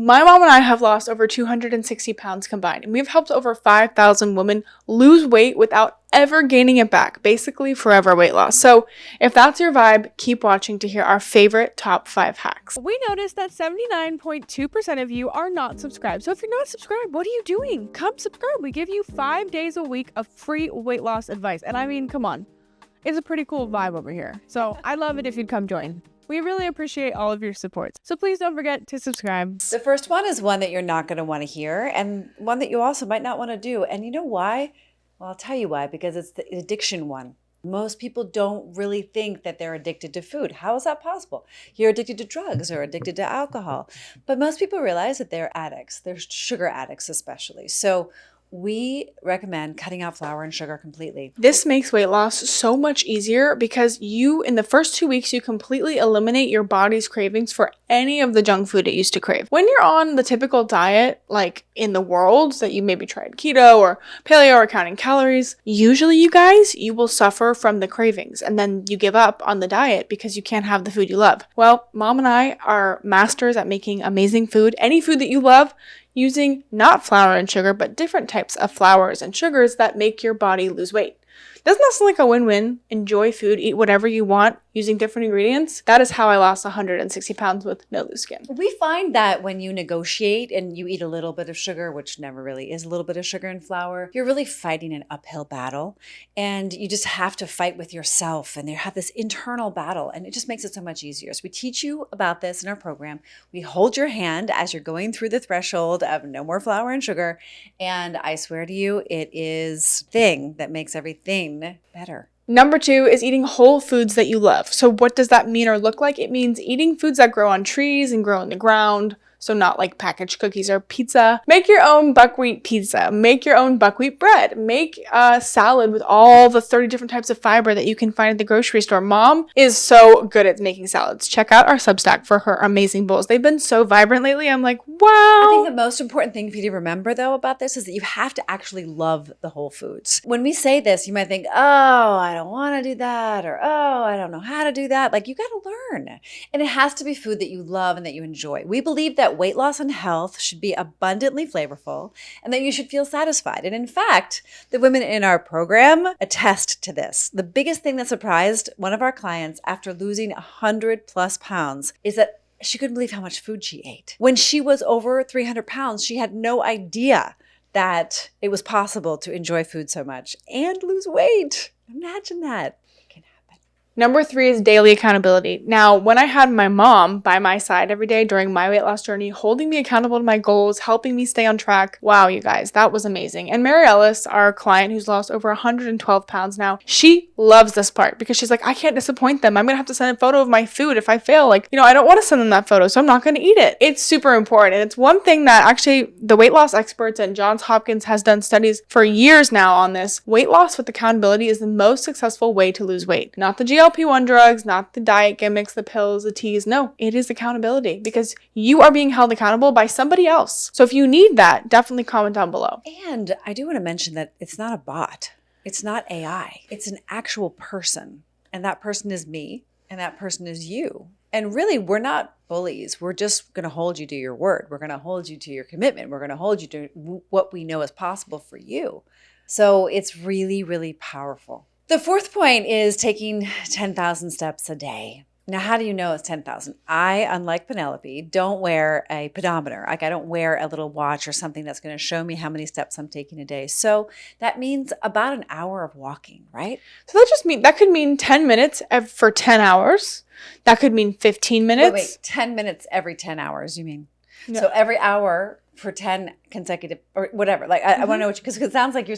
My mom and I have lost over 260 pounds combined, and we've helped over 5,000 women lose weight without ever gaining it back, basically forever weight loss. So if that's your vibe, keep watching to hear our favorite top 5 hacks. We noticed that 79.2% of you are not subscribed. So if you're not subscribed, what are you doing? Come subscribe. We give you 5 days a week of free weight loss advice. And I mean, come on. It's a pretty cool vibe over here. So I'd love it if you'd come join. We really appreciate all of your support. So please don't forget to subscribe. The first one is one that you're not going to want to hear, and one that you also might not want to do. And you know why? Well, I'll tell you why, because it's the addiction one. Most people don't really think that they're addicted to food. How is that possible? You're addicted to drugs or addicted to alcohol. But most people realize that they're addicts. They're sugar addicts especially. So we recommend cutting out flour and sugar completely. This makes weight loss so much easier because in the first 2 weeks, you completely eliminate your body's cravings for any of the junk food it used to crave. When you're on the typical diet, like in the world that you maybe tried keto or paleo or counting calories, usually you will suffer from the cravings and then you give up on the diet because you can't have the food you love. Well, mom and I are masters at making amazing food, any food that you love, using not flour and sugar, but different types of flours and sugars that make your body lose weight. Doesn't that sound like a win-win? Enjoy food, eat whatever you want using different ingredients. That is how I lost 160 pounds with no loose skin. We find that when you negotiate and you eat a little bit of sugar, which never really is a little bit of sugar and flour, you're really fighting an uphill battle. And you just have to fight with yourself and you have this internal battle, and it just makes it so much easier. So we teach you about this in our program. We hold your hand as you're going through the threshold of no more flour and sugar. And I swear to you, it is the thing that makes everything better. Number 2 is eating whole foods that you love. So what does that mean or look like? It means eating foods that grow on trees and grow in the ground. So not like packaged cookies or pizza. Make your own buckwheat pizza. Make your own buckwheat bread. Make a salad with all the 30 different types of fiber that you can find at the grocery store. Mom is so good at making salads. Check out our Substack for her amazing bowls. They've been so vibrant lately. I'm like, wow. I think the most important thing for you to remember though about this is that you have to actually love the whole foods. When we say this, you might think, oh, I don't want to do that, or oh, I don't know how to do that. Like, you got to learn. And it has to be food that you love and that you enjoy. We believe that weight loss and health should be abundantly flavorful and that you should feel satisfied. And in fact, the women in our program attest to this. The biggest thing that surprised one of our clients after losing 100+ pounds is that she couldn't believe how much food she ate. When she was over 300 pounds, she had no idea that it was possible to enjoy food so much and lose weight. Imagine that. Number 3 is daily accountability. Now, when I had my mom by my side every day during my weight loss journey, holding me accountable to my goals, helping me stay on track, wow, you guys, that was amazing. And Mary Ellis, our client who's lost over 112 pounds now, she loves this part because she's like, I can't disappoint them. I'm going to have to send a photo of my food if I fail. I don't want to send them that photo, so I'm not going to eat it. It's super important. And it's one thing that actually the weight loss experts and Johns Hopkins has done studies for years now on this. Weight loss with accountability is the most successful way to lose weight. Not the GLP-1 drugs, not the diet gimmicks, the pills, the teas. No, it is accountability because you are being held accountable by somebody else. So if you need that, definitely comment down below. And I do want to mention that it's not a bot. It's not AI. It's an actual person. And that person is me. And that person is you. And really, we're not bullies. We're just going to hold you to your word. We're going to hold you to your commitment. We're going to hold you to what we know is possible for you. So it's really, really powerful. The 4th point is taking 10,000 steps a day. Now, how do you know it's 10,000? I, unlike Penelope, don't wear a pedometer. I don't wear a little watch or something that's going to show me how many steps I'm taking a day. So that means about an hour of walking, right? So that could mean 10 minutes for 10 hours. That could mean 15 minutes. Wait, 10 minutes every 10 hours, you mean? No. So every hour for 10 consecutive or whatever. I want to know because it sounds like you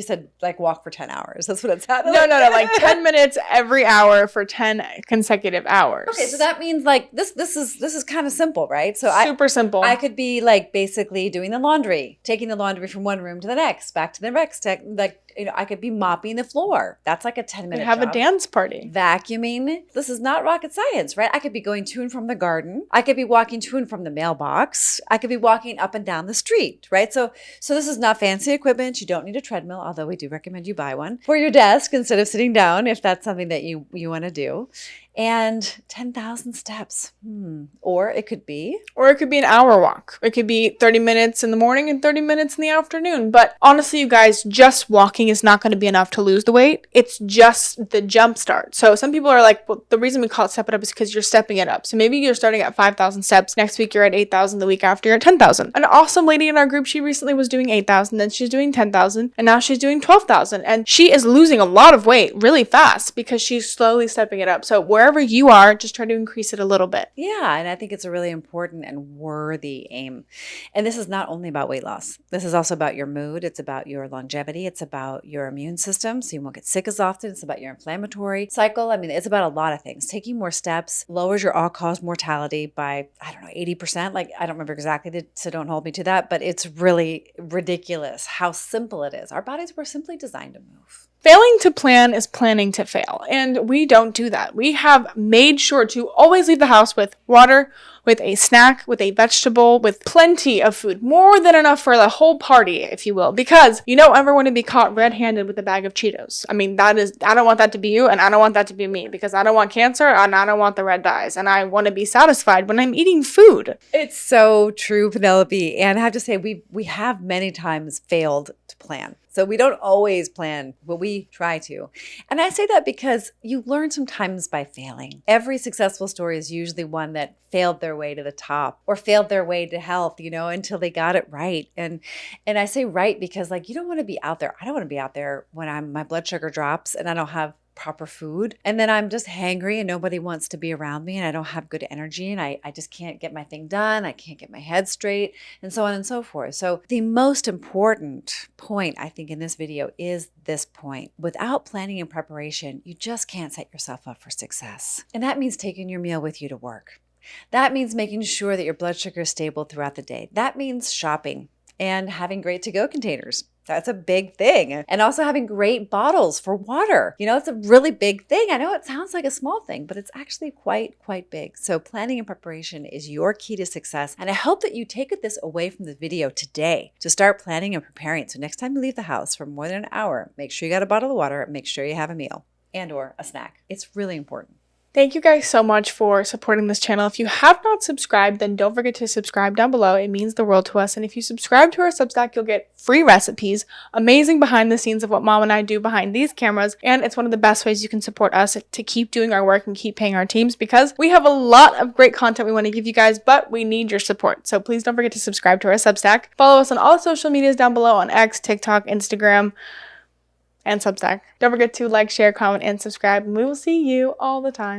said like walk for 10 hours. That's what it sounded like. No, like 10 minutes every hour for 10 consecutive hours. Okay, so that means like this is kind of simple, right? So super simple. I could be like basically doing the laundry, taking the laundry from one room to the next, back to the next, I could be mopping the floor. That's like a 10-minute job. Have a dance party. Vacuuming. This is not rocket science, right? I could be going to and from the garden. I could be walking to and from the mailbox. I could be walking up and down the street, right? So this is not fancy equipment. You don't need a treadmill, although we do recommend you buy one for your desk instead of sitting down if that's something that you want to do. And 10,000 steps. Or it could be. Or it could be an hour walk. It could be 30 minutes in the morning and 30 minutes in the afternoon. But honestly, you guys, just walking is not going to be enough to lose the weight. It's just the jump start. So some people are like, well, the reason we call it step it up is because you're stepping it up. So maybe you're starting at 5,000 steps. Next week, you're at 8,000. The week after, you're at 10,000. An awesome lady in our group, she recently was doing 8,000. Then she's doing 10,000. And now she's doing 12,000. And she is losing a lot of weight really fast because she's slowly stepping it up. So wherever you are, just try to increase it a little bit. Yeah, and I think it's a really important and worthy aim. And this is not only about weight loss. This is also about your mood. It's about your longevity. It's about your immune system, so you won't get sick as often. It's about your inflammatory cycle. I mean, it's about a lot of things. Taking more steps lowers your all-cause mortality by, 80%. Like, I don't remember exactly, so don't hold me to that, but it's really ridiculous how simple it is. Our bodies were simply designed to move. Failing to plan is planning to fail, and we don't do that. We have made sure to always leave the house with water, with a snack, with a vegetable, with plenty of food, more than enough for the whole party, if you will, because you don't ever want to be caught red-handed with a bag of Cheetos. I mean, I don't want that to be you, and I don't want that to be me, because I don't want cancer, and I don't want the red dyes, and I want to be satisfied when I'm eating food. It's so true, Penelope, and I have to say, we have many times failed to plan. So we don't always plan, but we try to. And I say that because you learn sometimes by failing. Every successful story is usually one that failed their way to the top or failed their way to health, until they got it right. And I say right because you don't want to be out there. I don't want to be out there when my blood sugar drops and I don't have proper food. And then I'm just hangry and nobody wants to be around me and I don't have good energy and I just can't get my thing done. I can't get my head straight and so on and so forth. So the most important point I think in this video is this point. Without planning and preparation, you just can't set yourself up for success. And that means taking your meal with you to work. That means making sure that your blood sugar is stable throughout the day. That means shopping and having great to-go containers. That's a big thing. And also having great bottles for water. It's a really big thing. I know it sounds like a small thing, but it's actually quite big. So planning and preparation is your key to success. And I hope that you take this away from the video today to start planning and preparing. So next time you leave the house for more than an hour, make sure you got a bottle of water, make sure you have a meal and or a snack. It's really important. Thank you guys so much for supporting this channel. If you have not subscribed, then don't forget to subscribe down below. It means the world to us. And if you subscribe to our Substack, you'll get free recipes, amazing behind the scenes of what Mom and I do behind these cameras. And it's one of the best ways you can support us to keep doing our work and keep paying our teams because we have a lot of great content we want to give you guys, but we need your support. So please don't forget to subscribe to our Substack. Follow us on all the social medias down below on X, TikTok, Instagram, and Substack. Don't forget to like, share, comment, and subscribe. And we will see you all the time.